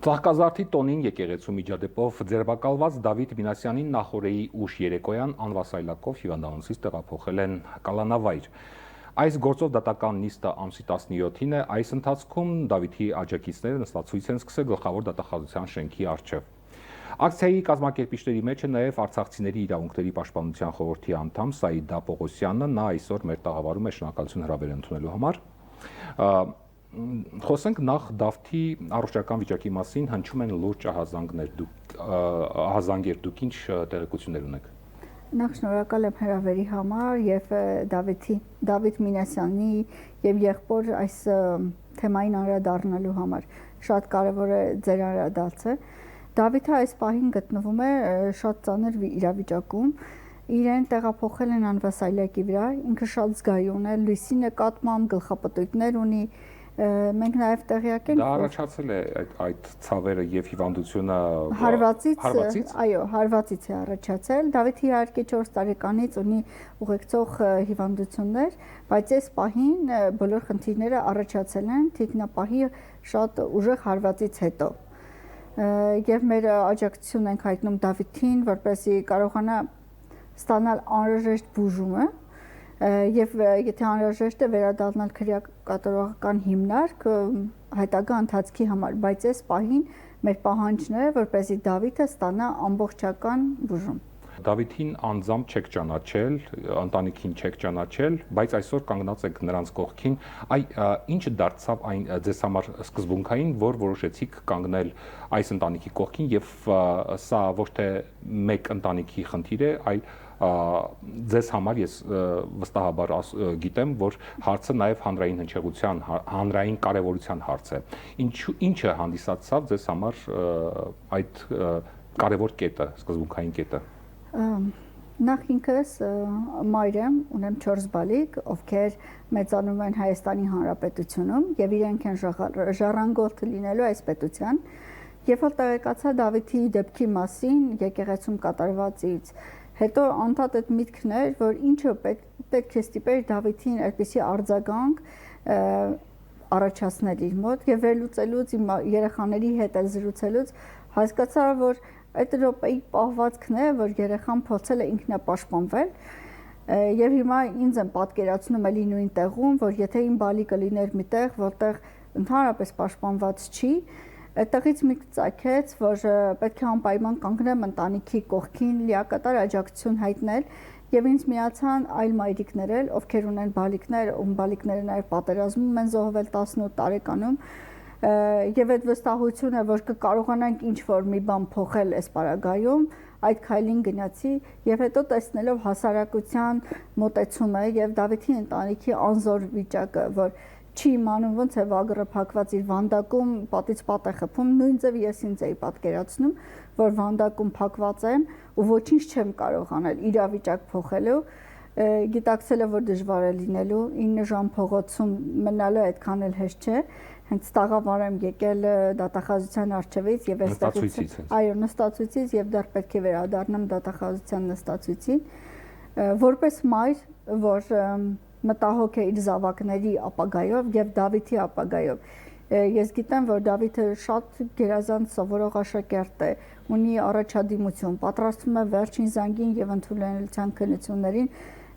Ծաղկազարդի տոնին եկեղեցու միջադեպով ձերբակալված Դավիթ Մինասյանին նախօրեի ուշ երեկոյան անվասայլակով հիվանդանոցից տեղափոխել են կալանավայր։ Այս գործով դատական նիստը ամսի 17-ին է, այս ընթացքում Դավիթի աջակիցները նստացույց են սկսել գլխավոր դատախազության շենքի առջև։ Ակցիայի կազմակերպիչների մեջ է նաև Արցախցիների իրավունքների պաշտպանության խորհրդի անդամ Սաիդա Պողոսյանը, նա այսօր մեր տաղավարում է շնորհակալություն հրավեր ընդունելու համար։ Խոսենք նախ Դավթի առողջական վիճակի մասին, հնչում են լուրջ ահազանգեր, դուք ինչ տեղեկություններ ունեք։ Նախ շնորհակալ եմ հրավերի համար եւ Դավիթ Մինասյանի եւ եղբոր այս թեմային անդրադառնալու համար։ Շատ կարեւոր է ձեր անդրադարձը։ Դավիթը այս պահին գտնվում է շատ ծանր իրավիճակում։ Իրեն տեղափոխել են անվասայլակի վրա, ինքը շատ զգայուն է, լույսի նկատմամբ գլխապտույտներ ունի։ Մենք նաև տեղյակ ենք, դա առաջացել է այդ ցավերը եւ հիվանդությունը հարվածից, այո, հարվածից է առաջացել։ Դավիթը իհարկե 4 տարեկանից ունի ուղեկցող հիվանդություններ, բայց այս պահին բոլոր խնդիրները առաջացել են թիկնապահի շատ ուժեղ հարվածից հետո։ Եվ մեր աջակցություն ենք հայտնում Դավիթին, որպեսզի կարողանա ստանալ անհրաժեշտ բուժումը եւ եթե անհրաժեշտ է վերադառնալ քրեակատարողական հիմնարկ հայտագա ընթացքի համար, բայց այս պահին մեր պահանջն է, որպեսզի Դավիթը ստանա ամբողջական բուժում։ Դավիթին անձամբ չեք ճանաչել, ընտանիքին չեք ճանաչել, բայց այսօր կանգնած եք նրանց կողքին։ Ինչը դարձավ այն ձեզ համար սկզբունքային, որ որոշեցիք կանգնել այս ընտանիքի կողքին եւ սա ոչ թե մեկ ընտանիքի խնդիր է, այլ ձեզ համար ես վստահաբար գիտեմ, որ հարցը նաև հանրային հնչեղության, հանրային կարևորության հարց է։ Ինչը հանդիսացավ ձեզ համար այդ կարևոր կետը, սկզբունքային կետը։ Նախ ինքս մայր եմ, ունեմ 4 բալիկ, ովքեր մեծանում են Հայաստանի Հանրապետությունում եւ իրենք են ժառանգորդ լինելու այս պետության։ Երբ որ տեղեկացա Դավիթի դեպքի մասին, եկեղեցում կատարվածից, հետո անդադ այդ միտքն էր, որ ինչը պետք է ստիպեր Դավիթին այդպիսի արձագանք առաջացնել իր մոտ եւ վերլուծելուց իմ երեխաների հետ զրուցելուց հասկացա, որ այդ րոպեի պահվածքն է, որ երեխան փորձել է ինքնապաշտպանվել եւ հիմա ինձ եմ պատկերացնում էլի նույն տեղում, որ եթե իմ բալիկը լիներ միտեղ, որտեղ ընդհանրապես պաշտպանված չի, այդտեղից մի ծագեց, որ պետք է անպայման կանգնեմ ընտանիքի կողքին, լիակատար աջակցություն հայտնել եւ ինձ միացան այլ մայրիկներ էլ, ովքեր ունեն բալիկներ, ում բալիկները նաեւ պատերազմում են զոհվել 18 տարեկանում եւ այդ վստահությունը, որ կկարողանանք ինչ-որ մի բան փոխել այս պարագայում, այդ քայլին գնացի եւ հետո տեսնելով հասարակության մոտեցումը եւ Դավիթի ընտանիքի անզոր վիճակը, որ չի իմանում ոնց է վագրը փակված իր վանդակում, պատից պատ է խփում, նույն ձև ես ինձ էի պատկերացնում, որ վանդակում փակված եմ ու ոչինչ չեմ կարող անել իրավիճակ փոխելու, գիտակցելով որ դժվար է լինելու 9 ժամ փողոցում մնալը այդքան էլ հեշտ չէ, հենց տաղավար եմ եկել դատախազության առջևից եւ այստեղից, այո, նստածույցից եւ դեռ պետք է վերադառնամ դատախազության նստածույցին, որպես մայր, որ մտահոգ է իր զավակների ապագայով եւ Դավիթի ապագայով։ Ես գիտեմ, որ Դավիթը շատ գերազանց սովորող աշակերտ է, ունի առաջադիմություն, պատրաստվում է վերջին զանգին եւ ընդունելության քննություններին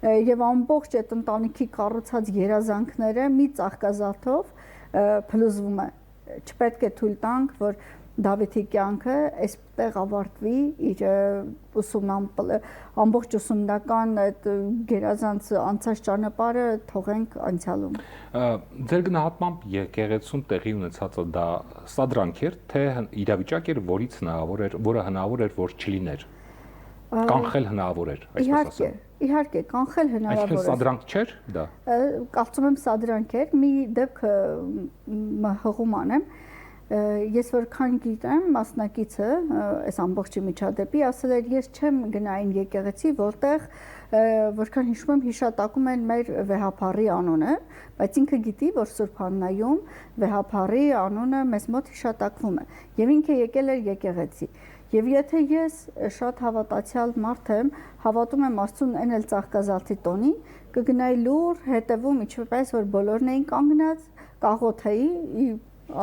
եւ ամբողջ այդ ընտանիքի կառուցած երազանքները մի ծաղկազարդով փլուզվում է։ Չպետք է թույլ տանք, որ Դավիթի կյանքը այստեղ ավարտվի իր ամբողջ ուսումնական այդ գերազանց անցած ճանապարհը թողենք անցյալում։ Ձեր գնահատմամբ եկեղեցում տեղի ունեցածը դա սադրանք էր, թե իրավիճակ էր, որը հնարավոր էր, որ չլիներ։ Կանխել հնարավոր էր, այսպես ասեմ։ Իհարկե, կանխել հնարավոր է։ Այսինքն սադրանք չէր դա։ Կարծում եմ սադրանք էր, մի դեպք հղում անեմ։ Ես որքան գիտեմ, մասնակիցը այս ամբողջի միջադեպի ասել էր, ես չեմ գնային եկեղեցի, որքան հիշում եմ, հիշատակում են մեր վեհափառի անունը, բայց ինքը գիտի, որ Սուրբ Աննայում վեհափառի անունը մեզ մոտ հիշատակվում է, եւ ինքը եկել էր եկեղեցի։ Եվ եթե ես շատ հավատացյալ մարդ եմ, հավատում եմ Աստծուն այն էլ ծաղկազարդի տոնին, կգնայի լուր հետևում, ինչպես որ բոլորն էին կանգնած, կաղոթեի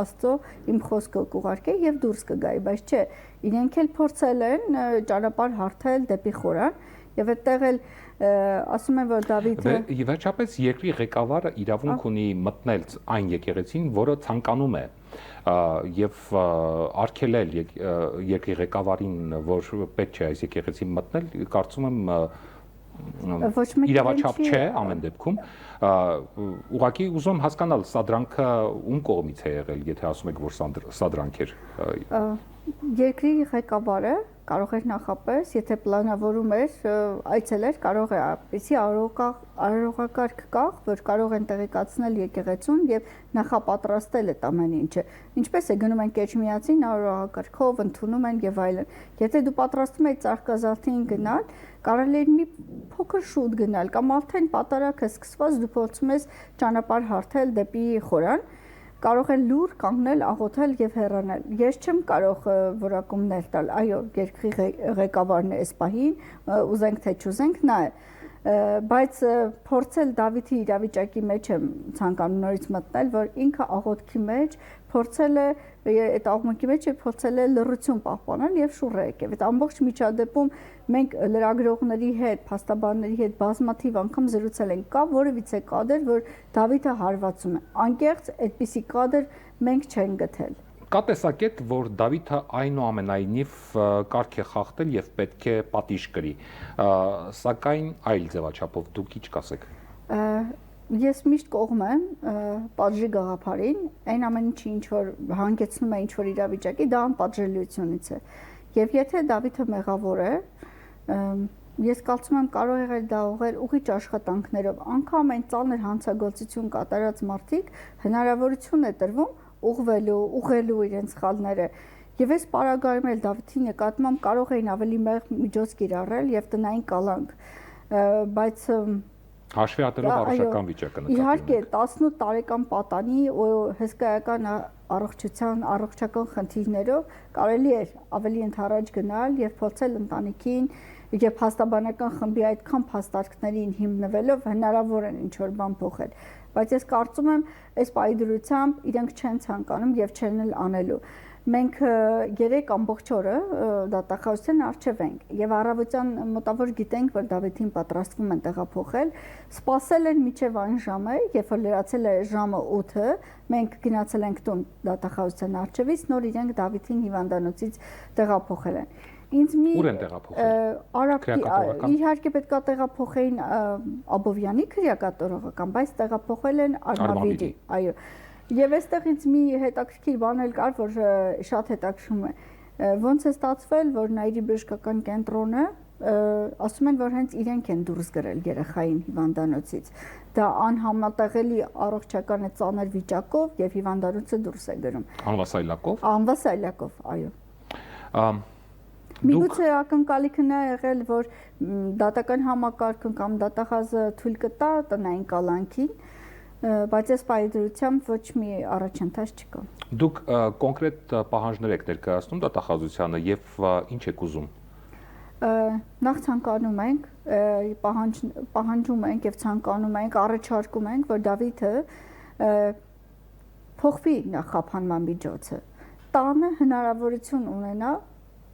Աստծո իմ խոսքը կուղարկե եւ դուրս կգայի, բայց չէ, իրենք էլ փորձել են ճանապարհ հարթել դեպի խորան եւ այդտեղ էլ ասում են որ Դավիթը Վերջապես երկրի ղեկավարը իրավունք ունի մտնել այն եկեղեցին, որը ցանկանում է եւ արգելել երկրի ղեկավարին, որ պետք չէ այս եկեղեցին մտնել, կարծում եմ իրավաչափ չէ ամեն դեպքում ուղղակի ուզում հասկանալ սա դրանքը ում կողմից է եղել, եթե ասում եք որ սա դրանք էր երկրի ղեկավարը կարող էր նախապես, եթե պլանավորում էր այցելեր, կարող է այդպիսի արարողակարգ կա, որ կարող են տեղեկացնել եկեղեցուն եւ նախապատրաստել այդ ամեն ինչը։ Ինչպես է գնում են կեչմիածին արարողակարգով, ընդունում են եւ այլն։ Եթե դու պատրաստում ես Ծառկազարդին գնալ, կարելի է մի փոքր շուտ գնալ կամ արդեն պատարակը սկսված դու փորձում ես ճանապարհ հարթել դեպի խորան, կարող են լուր կանգնել, աղոթել եւ հեռանալ։ Ես չեմ կարող որակումներ տալ, այո, երկրի ղեկավարն է այս պահին, ուզենք թե չուզենք, նա է։ Բայց փորձել Դավիթի իրավիճակի մեջ եմ ցանկանում նորից մտնել, որ ինքը աղոթքի մեջ փորձել է այդ աղմուկի մեջ փորձել է լռություն պահպանել եւ շուռ է եկել։ Այդ ամբողջ միջադեպում մենք լրագրողների հետ, փաստաբանների հետ բազմաթիվ անգամ զրուցել ենք, կա որևիցե կադր, որ Դավիթը հարվածում է։ Անկեղծ այդպիսի կադր մենք չենք գտել։ Կա տեսակետ, որ Դավիթը այնուամենայնիվ կարգ է խախտել եւ պետք է պատիժ կրի, սակայն այլ ձևաչափով դուք ինչ կասեք։ Ես միշտ կողմ եմ պատժի գաղափարին, այն ամեն ինչի ինչ որ հանգեցնում է ինչ որ իրավիճակի, դա անպատժելիությունից է։ Եվ եթե Դավիթը մեղավոր է, ես կարծում եմ կարող եղել դա ուղղել ուղիչ աշխատանքներով, անգամ այն ծանր հանցագործություն կատարած մարդիկ հնարավորություն է տրվում ուղղելու իրենց սխալները։ Եվ այս պարագայում էլ Դավիթի նկատմամբ կարող էին ավելի մեղ միջոց կիրառել եւ տնային կալանք, բայց հաշվի առնելով առողջական վիճակը նկատի ունենք։ Իհարկե 18 տարեկան պատանի ու հսկայական առողջական խնդիրներով կարելի էր ավելի ընդառաջ գնալ եւ փորձել ընտանիքին եւ փաստաբանական խմբի այդքան փաստարկներին հիմնվելով հնարավոր են ինչ որ բան փոխել, բայց ես կարծում եմ այս պայդրությամբ իրենք չեն ցանկանում եւ չեն էլ անելու։ Մենք 3 ամբողջ օրը դատախազության առջև ենք եւ առավոտյան մոտավոր գիտենք, որ Դավիթին պատրաստվում են տեղափոխել, սպասել են մինչեւ այն ժամը, երբ որ լրացել է ժամը 8-ը, մենք գնացել ենք տուն դատախազության առջևից, նոր իրենք Դավիթին հիվանդանոցից տեղափոխել են։ Ինձ մի Ուր են տեղափոխել։ Իհարկե պետքա տեղափոխեին Աբովյանի քրեակատորողական, բայց տեղափոխել են Արմավիրի, այո։ Եվ այստեղ ինձ մի հետաքրքիր բան էլ կար, որ շատ հետաքրքրում է։ Ոնց է ստացվել, որ Նաիրի բժշկական կենտրոնը ասում են, որ հենց իրենք են դուրս գրել երեխային հիվանդանոցից։ Դա անհամատեղելի առողջական է ծանր վիճակով եւ հիվանդանոցը դուրս է գրում։ Անվասայլակով։ Անվասայլակով, այո։ Միգուցե ակնկալիքն է եղել, որ դատական համակարգը կամ դատախազը թույլ կտա տնային կալանքին, բայց այս պայդրությամբ ոչ մի առաջընթաց չկա։ Դուք կոնկրետ պահանջներ եք ներկայացնում դատախազությանը եւ ինչ եք ուզում։ Նախ ցանկանում ենք, պահանջում ենք եւ ցանկանում ենք, առաջարկում ենք, որ Դավիթը փոխվի նախապանման միջոցը։ Տանը հնարավորություն ունենա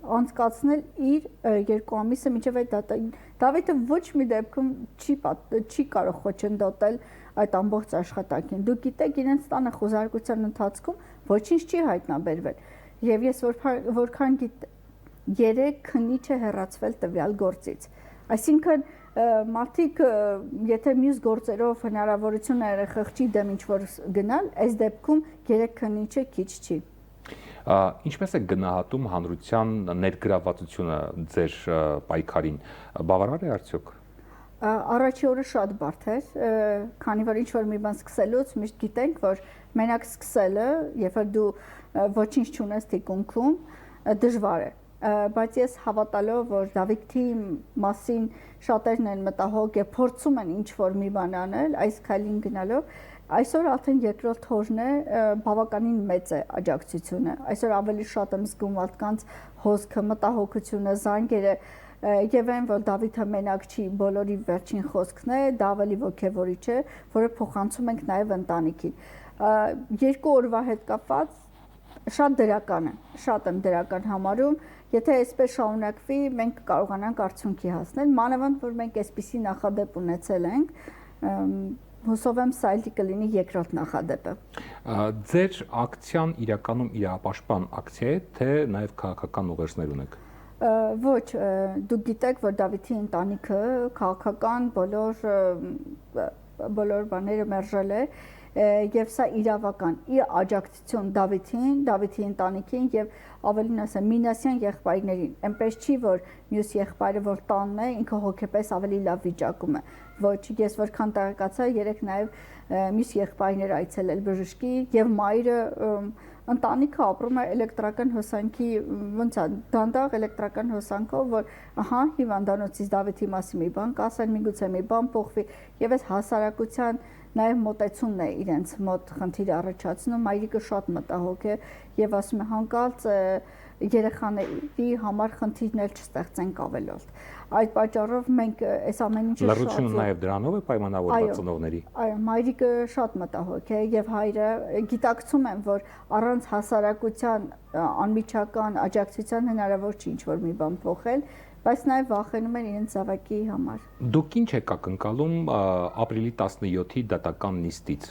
անցկացնել իր 2 ամիսը մինչև այդ դատային։ Դավիթը ոչ մի դեպքում չի կարող խոչընդոտել այդ ամբողջ աշխատանքին։ Դուք գիտեք, իրենց տանը խոզարկության ընթացքում ոչինչ չի հայտնաբերվել։ Եվ ես որքան 3 քննիչ է հեռացվել տվյալ գործից։ Այսինքն մարդիկ եթե մյուս գործերով հնարավորություն է խղճի դեմ ինչ որ գնալ, այս դեպքում 3 քննիչը քիչ չի։ Ինչպես է գնահատում հանրության ներգրավվածությունը ձեր պայքարին, բավարար է արդյոք։ Առաջի օրը շատ բարդ էր, քանի որ ինչ որ մի բան սկսելուց միշտ գիտենք, որ մենակ սկսելը, երբ որ դու ոչինչ չունես թիկունքում, դժվար է։ Բայց ես հավատալով, որ Դավիթի մասին շատերն են մտահոգ եւ փորձում են ինչ որ մի բան անել, այս քայլին գնալով, այսօր արդեն երկրորդ օրն է, բավականին մեծ է աջակցությունը։ Այսօր ավելի շատ եմ զգում մարդկանց հոսքը, մտահոգությունը, զանգերը եւ այն, որ Դավիթը մենակ չի, բոլորի վերջին խոսքն է, դա ավելի ոգևորիչ է, որը փոխանցում ենք նաեւ ընտանիքին։ 2 օրվա հետ կապված շատ դրական է, շատ եմ դրական համարում, եթե այսպես շարունակվի, մենք կարողանանք արդյունքի հասնել, մանավանդ որ մենք այսպիսի նախադեպ ունեցել ենք, հուսով եմ սա կլինի երկրորդ նախադեպը։ Ձեր ակցիան իրականում իրապաշտպան ակցիա է, թե նաև քաղաքական ուղերձներ ունեք։ Ոչ, դուք գիտեք, որ Դավիթի ընտանիքը քաղաքական բոլոր բաները մերժել է, եւ սա իրավական ի աջակցություն Դավիթի ընտանիքին եւ ավելին ասեմ Մինասյան եղբայրներին, այնպես չի որ մյուս եղբայրը որ տանն է, ինքը հոգեպես ավելի լավ վիճակում է։ Ոչ, ես որքան տեղեկացա, երեք նաեւ մյուս եղբայրներ այցելել բժշկի եւ մայրը ընտանիքը ապրում է էլեկտրական հոսանքի ոնց է դանդաղ էլեկտրական հոսանքով որ ահա հիվանդանոցից Դավիթի մասին մի բան կասեն միգուցե մի բան փոխվի եւ այս հասարակության նաև մոտեցումն է իրենց մոտ խնդիր առաջացնում մայրիկը շատ մտահոգ է եւ ասում է հանկարծ երեխաների համար խնդիրներ չստեղծենք ավելորդ այդ պատճառով մենք այս ամեն ինչը լրությունը նաև դրանով է պայմանավորված ծնողների այո մայրիկը շատ մտահոգ է եւ հայրը գիտակցում են որ առանց հասարակության անմիջական աջակցության հնարավոր չի ինչ-որ մի բան փոխել բայց նաև վախենում են իրենց զավակի համար։ Դուք ինչ եք ակնկալում ապրիլի 17-ի դատական նիստից։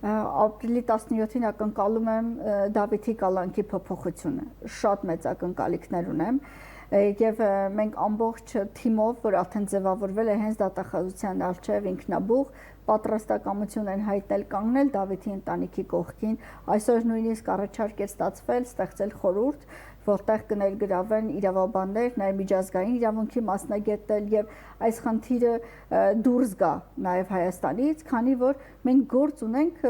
Ապրիլի 17-ին ակնկալում եմ Դավիթի կալանքի փոփոխությունը։ Շատ մեծ ակնկալիքներ ունեմ եւ մենք ամբողջ թիմով, որ արդեն ձևավորվել է հենց դատախազության առջև ինքնաբուխ պատրաստակամություն են հայտնել կանգնել Դավիթի ընտանիքի կողքին։ Այսօր նույնիսկ առաջարկ է ստացվել ստեղծել խորհուրդ, որտեղ կներգրավեն իրավաբաններ, նաև միջազգային իրավունքի մասնագետներ եւ այս խնդիրը դուրս գա նաև Հայաստանից, քանի որ մենք գործ ունենք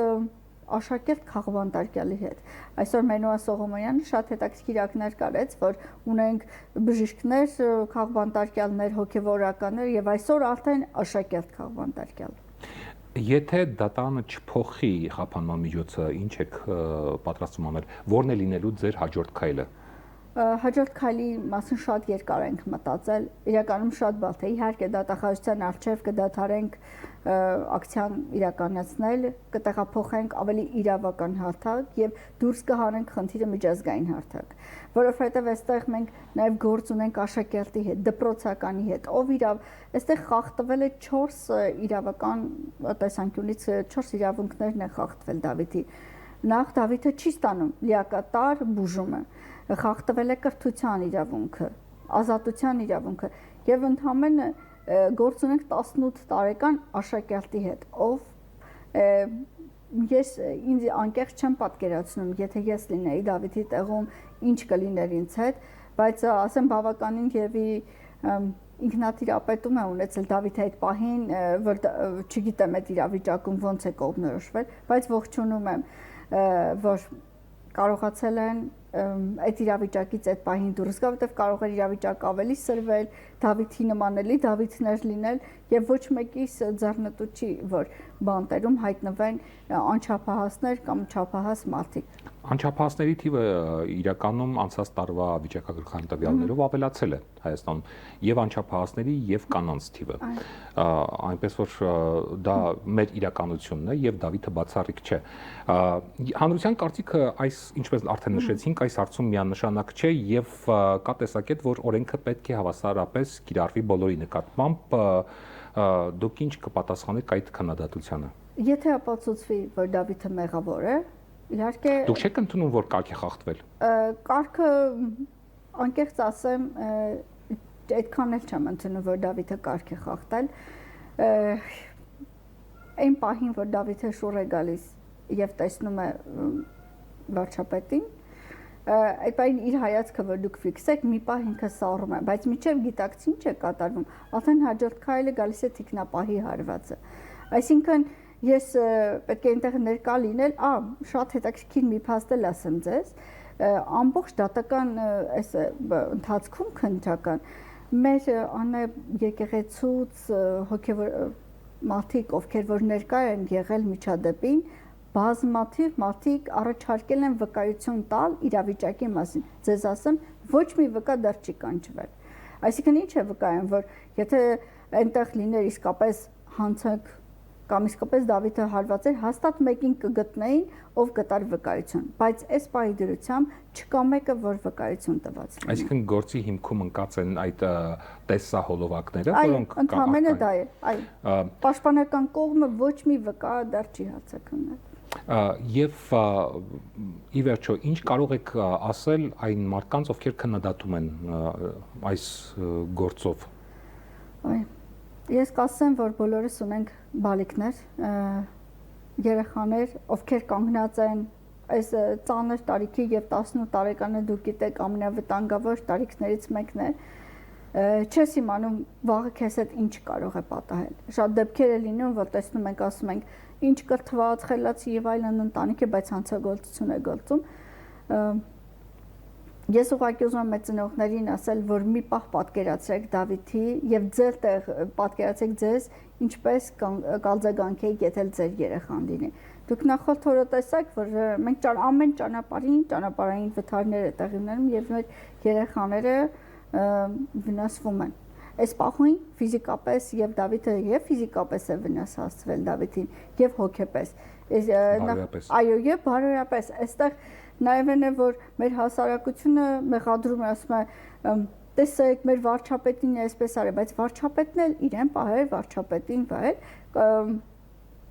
աշակերտ քաղբանտարկյալի հետ։ Այսօր Մենուա Սողոմոնյանը շատ հետաքրքիր ակնարկ արեց, որ ունենք բժիշկներ, քաղբանտարկյալներ, հոգեվորականներ եւ այսօր արդեն աշակերտ քաղբանտարկյալ։ Եթե դատանը չփոխի խափանման միջոցը, ինչ եք պատրաստվում անել, ո՞րն է լինելու ձեր հաջորդ քայլը։ Հաջորդ քայլի մասին շատ երկար ենք մտածել, իրականում շատ բարդ է, իհարկե դատախազության առջև կդադարենք ակցիան իրականացնել, կտեղափոխենք ավելի իրավական հարթակ եւ դուրս կհանենք խնդիրը միջազգային հարթակ, որովհետեւ այստեղ մենք նաեւ գործ ունենք աշակերտի հետ, դպրոցականի հետ, ով այստեղ խախտվել է 4 իրավական տեսանկյունից 4 իրավունքներն է խախտվել Դավիթի։ Նախ Դավիթը չի ստանում լիակատար բուժումը, խախտվել է կրթության իրավունքը, ազատության իրավունքը եւ ընդհանրապես գործ ունենք 18 տարեկան աշակերտի հետ, ով ես ինձ անկեղծ չեմ պատկերացնում, եթե ես լինեի Դավիթի տեղում, ինչ կլիներ ինձ հետ, բայց ասեմ բավականին եւի ինքնատիրապետում է ունեցել Դավիթի այդ պահին, որ չգիտեմ այդ իրավիճակում ոնց է կողմնորոշվել, բայց ողջունում եմ, որ կարողացել են այդ իրավիճակից այդ պահին դուրս գալ, որտեղ կարող էր իրավիճակը ավելի սրվել, Դավիթի նմանելի Դավիթներ լինել եւ ոչ մեկիս ձեռնտու չի, որ բանտերում հայտնվեն անչափահասներ կամ չափահաս մարդիկ։ Անչափահասների թիվը իրականում անցած տարվա վիճակագրական տվյալներով ավելացել է Հայաստանում եւ անչափահասների եւ կանանց թիվը։ Այնպես որ դա մեր իրականությունն է եւ Դավիթը բացառիկ չէ։ Հանրության կարծիքը այս ինչպես արդեն նշեցինք, այս հարցում միանշանակ չէ եւ կա տեսակետ, որ օրենքը պետք է հավասարապես կիրառվի բոլորի նկատմամբ։ Դուք ինչ կպատասխանեք այդ քննադատությանը։ Եթե ապացուցվի, որ Դավիթը մեղավոր է, իհարկե Դուք չեք ընդունում, որ կարգ է խախտվել։ Կարգը անկեղծ ասեմ, այդքան էլ չեմ ընդունում, որ Դավիթը կարգ է խախտել։ Այն պահին, որ Դավիթը շուռ է գալիս եւ տեսնում է վարչապետին, այդ պահին իր հայացքը, որ դուք ֆիքսեք, մի պահ ինքը սառում է, բայց միջև գիտակցի ինչ է կատարվում, արդեն հաջորդ քայլը գալիս է թիկնապահի հարվածը։ Այսինքն ես պետք է այնտեղ ներկա լինել, շատ հետաքրքիր մի փաստ էլ ասեմ ձեզ, ամբողջ դատական այս ընթացքում քննչական մեր անե եկեղեցուց հոգևոր մարդիկ, ովքեր որ ներկա են եղել միջադեպին, բազմաթիվ մարդիկ առաջարկել են վկայություն տալ իրավիճակի մասին։ Ձեզ ասեմ, ոչ մի վկա դեռ չի կանչվել։ Այսինքն ինչ է վկայում, որ եթե այնտեղ լիներ իսկապես հանցանք կամ իսկապես Դավիթը հարված էր, հաստատ մեկին կգտնեին, ով կտար վկայություն, բայց այս պահի դրությամբ չկա մեկը, որ վկայություն տված լինի։ Այսինքն գործի հիմքում ընկած են այդ տեսահոլովակները, որոնք ընդհանրապես դա է, այո։ Պաշտպանական կողմը ոչ մի վկա դեռ չի հարձակվել։ Եվ ի վերջո ինչ կարող եք ասել այն մարդկանց, ովքեր քննադատում են այս գործով։ Ես կասեմ, որ բոլորս ունենք բալիկներ, երեխաներ, ովքեր կանգնած են այս ծանր տարիքի եւ 18 տարեկանը դուք գիտեք ամենավտանգավոր տարիքներից մեկն է։ Չես իմանում վաղը քեզ հետ ինչ կարող է պատահել։ Շատ դեպքեր է լինում, որ տեսնում ենք, ասում ենք, ինչ կրթված, խելացի եւ այլն ընտանիք է, բայց հանցագործություն է գործում։ Ես ուղղակի ուզում եմ մեծ ծնողներին ասել, որ մի պահ պատկերացրեք Դավիթի եւ ձեր տեղ պատկերացրեք ձեզ ինչպես կալձագանքեիք, եթե ձեր երեխան լինի։ Դուք նախորդ օրը տեսաք, որ մենք ամեն ճանապարհային վթարներ է տեղի ունենում եւ մեր երեխաները վնասվում են։ Այս պահին ֆիզիկապես եւ Դավիթը եւ ֆիզիկապես է վնաս հասցվել Դավիթին եւ հոգեպես։ Այո, եւ բարոյապես։ Այստեղ նաեւ է որ մեր հասարակությունը մեղադրում է, ասում է, տեսեք, մեր վարչապետին է այսպես արել, բայց վարչապետն էլ իրեն պահեր, վարչապետին պահեր։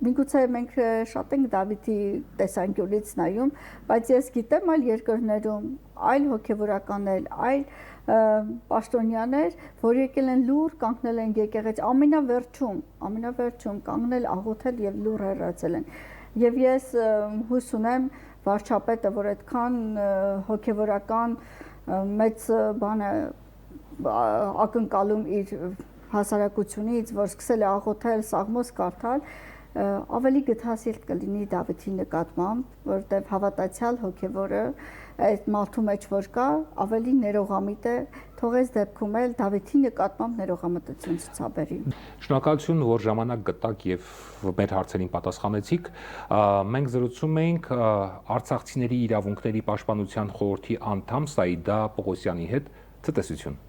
Միգուցե մենք շատ ենք Դավիթի տեսանկյունից նայում, բայց ես գիտեմ այլ երկրներում այլ հոգևորականներ, այլ պաշտոնյաներ, որ եկել են լուր, կանգնել են եկեղեցի ամենավերջում կանգնել, աղոթել եւ լուր հեռացել են։ Եվ ես հույս ունեմ վարչապետը, որ այդքան հոգևորական մեծ բան է ակնկալում իր հասարակությունից, որ սկսել է աղոթել, սաղմոս կարդալ, ավելի գթասիրտ կլինի Դավիթի նկատմամբ, որտեղ հավատացյալ հոգևորը այդ մարդու մեջ որ կա, ավելի ներողամիտ է, թող այս դեպքում էլ Դավիթի նկատմամբ ներողամտություն ցուցաբերի։ Շնորհակալություն, որ ժամանակ գտաք եւ մեր հարցերին պատասխանեցիք։ Մենք զրուցում էինք արցախցիների իրավունքների պաշտպանության խորհրդի անդամ Սաիդա Պողոսյանի հետ։ Ցտեսություն։